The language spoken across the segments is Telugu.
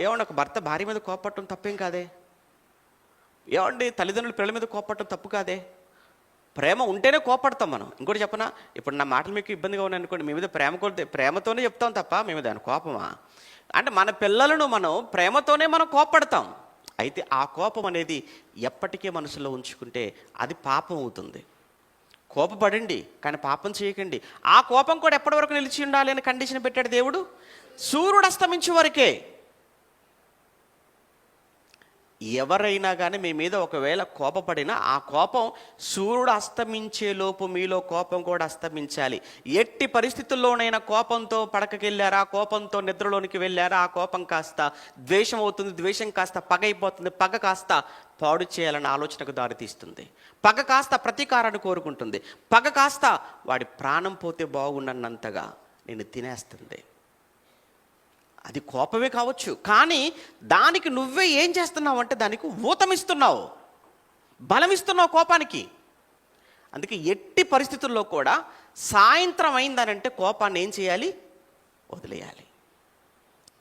ఏమండి, ఒక భర్త భార్య మీద కోపపడటం తప్పేం కాదే? ఏమండి, తల్లిదండ్రులు పిల్లల మీద కోపపడటం తప్పు కాదే? ప్రేమ ఉంటేనే కోపడతాం మనం. ఇంకోటి చెప్పనా, ఇప్పుడు నా మాటలు మీకు ఇబ్బందిగా ఉన్నాయి అనుకోండి, మీ మీద ప్రేమతోనే చెప్తాం తప్ప మేము దాని కోపమా? అంటే మన పిల్లలను మనం ప్రేమతోనే మనం కోపడతాం. అయితే ఆ కోపం అనేది ఎప్పటికీ మనసులో ఉంచుకుంటే అది పాపం అవుతుంది. కోపపడండి కానీ పాపం చేయకండి. ఆ కోపం కూడా ఎప్పటి వరకు నిలిచి ఉండాలి అని కండిషన్ పెట్టాడు దేవుడు. సూర్యుడు అస్తమించే వరకే. ఎవరైనా కానీ మీ మీద ఒకవేళ కోపపడినా ఆ కోపం సూర్యుడు అస్తమించే లోపు మీలో కోపం కూడా అస్తమించాలి. ఎట్టి పరిస్థితుల్లోనైనా కోపంతో పడకకెళ్ళారా, కోపంతో నిద్రలోనికి వెళ్ళారా, ఆ కోపం కాస్త ద్వేషం అవుతుంది, ద్వేషం కాస్త పగ అయిపోతుంది, పగ కాస్త పాడు చేయాలన్న ఆలోచనకు దారితీస్తుంది, పగ కాస్త ప్రతీకారాన్ని కోరుకుంటుంది, పగ కాస్త వాడి ప్రాణం పోతే బాగుండన్నంతగా నేను తినేస్తుంది. అది కోపమే కావచ్చు, కానీ దానికి నువ్వే ఏం చేస్తున్నావు అంటే దానికి ఊతమిస్తున్నావు, బలమిస్తున్నావు కోపానికి. అందుకే ఎట్టి పరిస్థితుల్లో కూడా సాయంత్రం అయిందనంటే కోపాన్ని ఏం చేయాలి? వదిలేయాలి.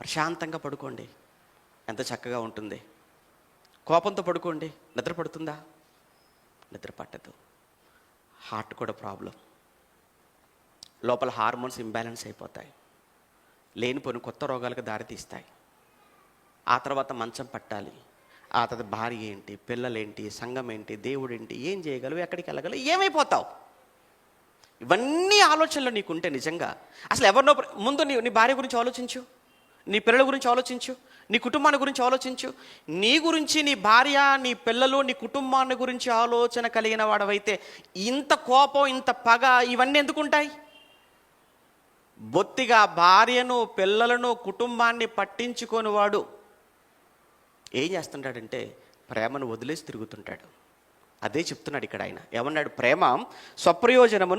ప్రశాంతంగా పడుకోండి, ఎంత చక్కగా ఉంటుంది. కోపంతో పడుకోండి, నిద్ర పడుతుందా? నిద్ర పట్టదు. హార్ట్ కూడా ప్రాబ్లం, లోపల హార్మోన్స్ ఇంబ్యాలెన్స్ అయిపోతాయి, లేనిపోని కొత్త రోగాలకు దారితీస్తాయి. ఆ తర్వాత మంచం పట్టాలి, ఆ తర్వాత భార్య ఏంటి, పిల్లలేంటి, సంఘం ఏంటి, దేవుడు ఏంటి, ఏం చేయగలవు, ఎక్కడికి వెళ్ళగలవు, ఏమైపోతావు? ఇవన్నీ ఆలోచనలు నీకుంటే నిజంగా అసలు ఎవరినో ముందు నీ భార్య గురించి ఆలోచించు, నీ పిల్లల గురించి ఆలోచించు, నీ కుటుంబాన్ని గురించి ఆలోచించు. నీ గురించి, నీ భార్య, నీ పిల్లలు, నీ కుటుంబాన్ని గురించి ఆలోచన కలిగిన వాడవైతే ఇంత కోపం, ఇంత పగ ఇవన్నీ ఎందుకుంటాయి? బొత్తిగా భార్యను, పిల్లలను, కుటుంబాన్ని పట్టించుకొని వాడు ఏం చేస్తుంటాడంటే ప్రేమను వదిలేసి తిరుగుతుంటాడు. అదే చెప్తున్నాడు ఇక్కడ ఆయన. ఏమన్నాడు? ప్రేమ స్వప్రయోజనమును